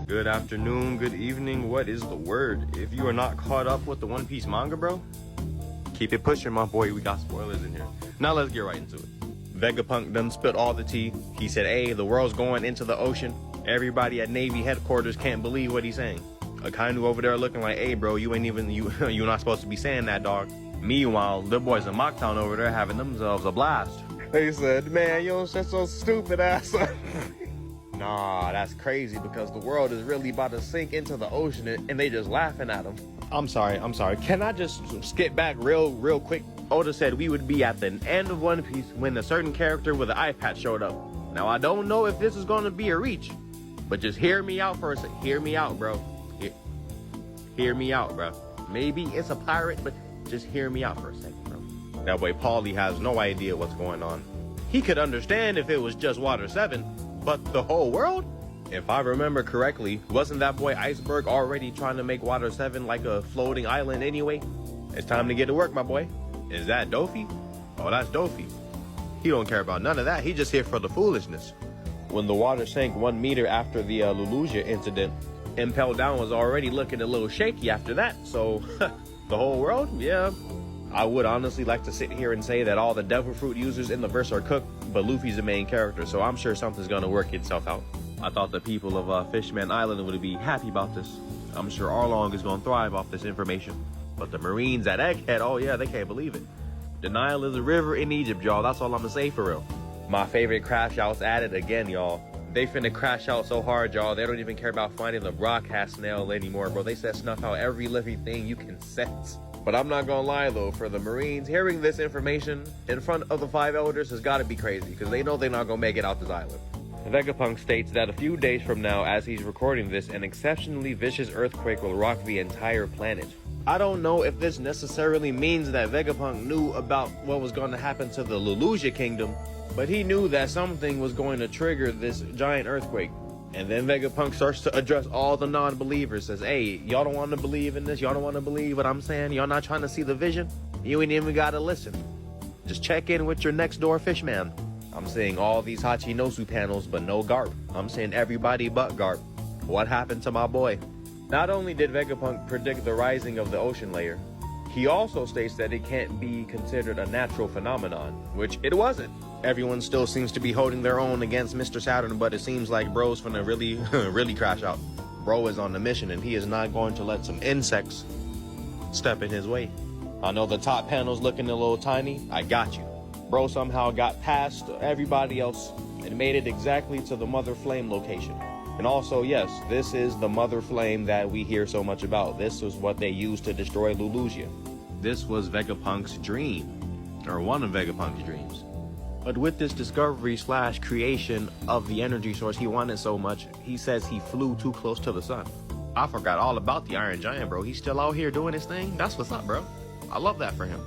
Good afternoon, good evening, what is the word? If you are not caught up with the One Piece manga, bro, keep it pushing, my boy. We got spoilers in here. Now let's get right into it. Vegapunk done spit all the tea. He said, hey, the world's going into the ocean. Everybody at Navy headquarters can't believe what he's saying. Akainu over there looking like, hey, bro, you ain't even, you're not supposed to be saying that, dog. Meanwhile, the boys in Mocktown over there having themselves a blast. They said, man, yo, that's so stupid ass. Nah, that's crazy because the world is really about to sink into the ocean and they just laughing at them. I'm sorry. Can I just skip back real quick? Oda said we would be at the end of One Piece when a certain character with an eye patch showed up. Now, I don't know if this is going to be a reach, but just hear me out for a second. Hear me out, bro. Hear me out, bro. Maybe it's a pirate, but just hear me out for a second, bro. That way, Paulie has no idea what's going on. He could understand if it was just Water 7, but the whole world? If I remember correctly, wasn't that boy Iceberg already trying to make Water 7 like a floating island anyway? It's time to get to work, my boy. Is that Dofi? Oh, that's Dofi. He don't care about none of that. He just here for the foolishness. When the water sank 1 meter after the Lelouch incident, Impel Down was already looking a little shaky after that. So, the whole world? Yeah. I would honestly like to sit here and say that all the Devil Fruit users in the verse are cooked, but Luffy's the main character, so I'm sure something's gonna work itself out. I thought the people of Fishman Island would be happy about this. I'm sure Arlong is gonna thrive off this information. But the Marines at Egghead, oh yeah, they can't believe it. The Nile is a river in Egypt, y'all. That's all I'm gonna say for real. My favorite crash outs added again, y'all. They finna crash out so hard, y'all. They don't even care about finding the broadcast snail anymore, bro. They said snuff out every living thing you can sense. But I'm not gonna lie though, for the Marines, hearing this information in front of the 5 elders has gotta be crazy, because they know they're not gonna make it out this island. Vegapunk states that a few days from now, as he's recording this, an exceptionally vicious earthquake will rock the entire planet. I don't know if this necessarily means that Vegapunk knew about what was going to happen to the Lelouch Kingdom, but he knew that something was going to trigger this giant earthquake. And then Vegapunk starts to address all the non-believers, says, hey, y'all don't want to believe in this? Y'all don't want to believe what I'm saying? Y'all not trying to see the vision? You ain't even got to listen. Just check in with your next door fishman. I'm seeing all these Hachinosu panels, but no Garp. I'm seeing everybody but Garp. What happened to my boy? Not only did Vegapunk predict the rising of the ocean layer, he also states that it can't be considered a natural phenomenon, which it wasn't. Everyone still seems to be holding their own against Mr. Saturn, but it seems like bro's finna really crash out. Bro is on the mission and he is not going to let some insects step in his way. I know the top panel's looking a little tiny. I got you. Bro somehow got past everybody else and made it exactly to the Mother Flame location. And also, yes, this is the Mother Flame that we hear so much about. This was what they used to destroy Lelouch. This was Vegapunk's dream, or one of Vegapunk's dreams. But with this discovery / creation of the energy source he wanted so much, he says he flew too close to the sun. I forgot all about the Iron Giant, bro. He's still out here doing his thing. That's what's up, bro. I love that for him.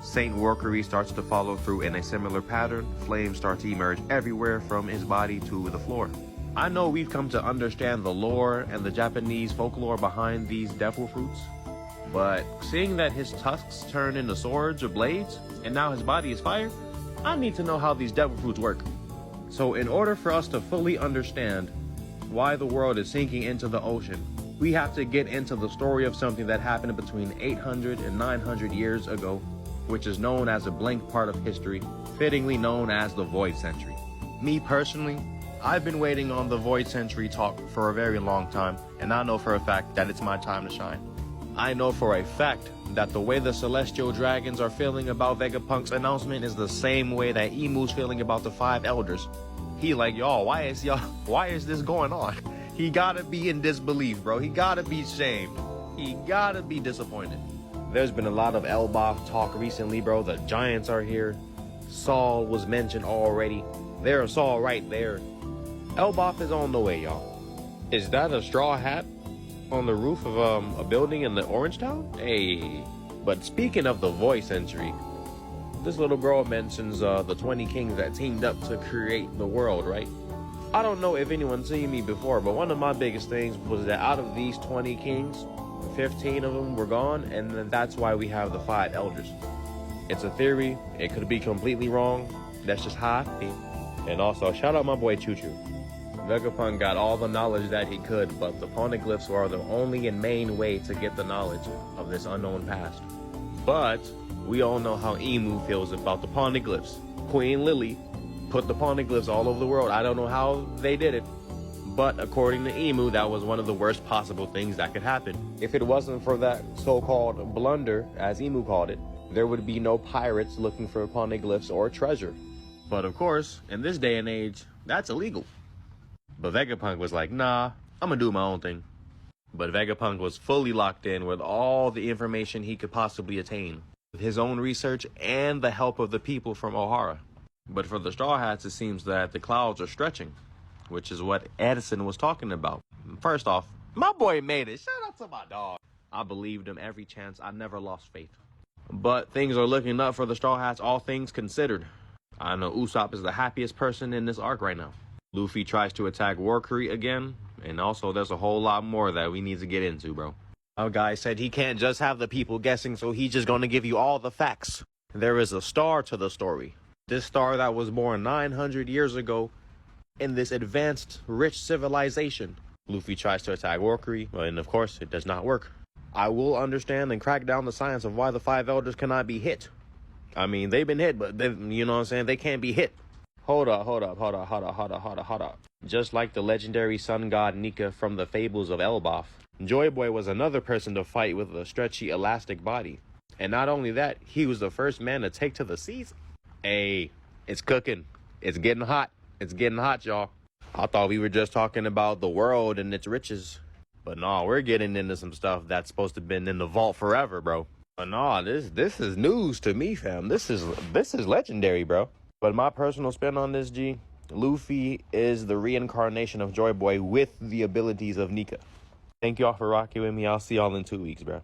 Saint Workery starts to follow through in a similar pattern. Flames start to emerge everywhere from his body to the floor. I know we've come to understand the lore and the Japanese folklore behind these devil fruits, but seeing that his tusks turn into swords or blades, and now his body is fire, I need to know how these devil fruits work. So in order for us to fully understand why the world is sinking into the ocean, we have to get into the story of something that happened between 800 and 900 years ago, which is known as a blank part of history, fittingly known as the Void Century. Me personally, I've been waiting on the Void Century talk for a very long time, and I know for a fact that it's my time to shine. I know for a fact that the way the Celestial Dragons are feeling about Vegapunk's announcement is the same way that Emu's feeling about the 5 elders. He like, y'all, why is this going on? He gotta be in disbelief, bro. He gotta be shamed. He gotta be disappointed. There's been a lot of Elbaf talk recently, bro. The Giants are here. Saul was mentioned already. There's Saul right there. Elbaf is on the way, y'all. Is that a straw hat on the roof of a building in the Orange Town? Hey. But speaking of the Void Century, this little girl mentions the 20 kings that teamed up to create the world, right? I don't know if anyone's seen me before, but one of my biggest things was that out of these 20 kings, 15 of them were gone, and then that's why we have the 5 elders. It's a theory. It could be completely wrong. That's just how I feel. And also, shout out my boy Choo Choo. Vegapunk got all the knowledge that he could, but the poneglyphs were the only and main way to get the knowledge of this unknown past. But we all know how Emu feels about the poneglyphs. Queen Lily put the poneglyphs all over the world. I don't know how they did it, but according to Emu, that was one of the worst possible things that could happen. If it wasn't for that so-called blunder, as Emu called it, there would be no pirates looking for poneglyphs or treasure. But of course, in this day and age, that's illegal. But Vegapunk was like, nah, I'm gonna do my own thing. But Vegapunk was fully locked in with all the information he could possibly attain, with his own research and the help of the people from Ohara. But for the Straw Hats, it seems that the clouds are stretching, which is what Edison was talking about. First off, my boy made it. Shout out to my dog. I believed him every chance. I never lost faith. But things are looking up for the Straw Hats, all things considered. I know Usopp is the happiest person in this arc right now. Luffy tries to attack Warcrete again, and also there's a whole lot more that we need to get into, bro. Our guy said he can't just have the people guessing, so he's just gonna give you all the facts. There is a star to the story. This star that was born 900 years ago in this advanced, rich civilization. Luffy tries to attack Warcrete, and of course, it does not work. I will understand and crack down the science of why the five elders cannot be hit. I mean, they've been hit, but they, you know what I'm saying? They can't be hit. Hold up. Just like the legendary sun god Nika from the fables of Elbaf, Joy Boy was another person to fight with a stretchy, elastic body. And not only that, he was the first man to take to the seas. Hey, it's cooking. It's getting hot. It's getting hot, y'all. I thought we were just talking about the world and its riches. But no, we're getting into some stuff that's supposed to have been in the vault forever, bro. But no, this is news to me, fam. This is legendary, bro. But my personal spin on this, G, Luffy is the reincarnation of Joy Boy with the abilities of Nika. Thank y'all for rocking with me. I'll see y'all in 2 weeks, bro.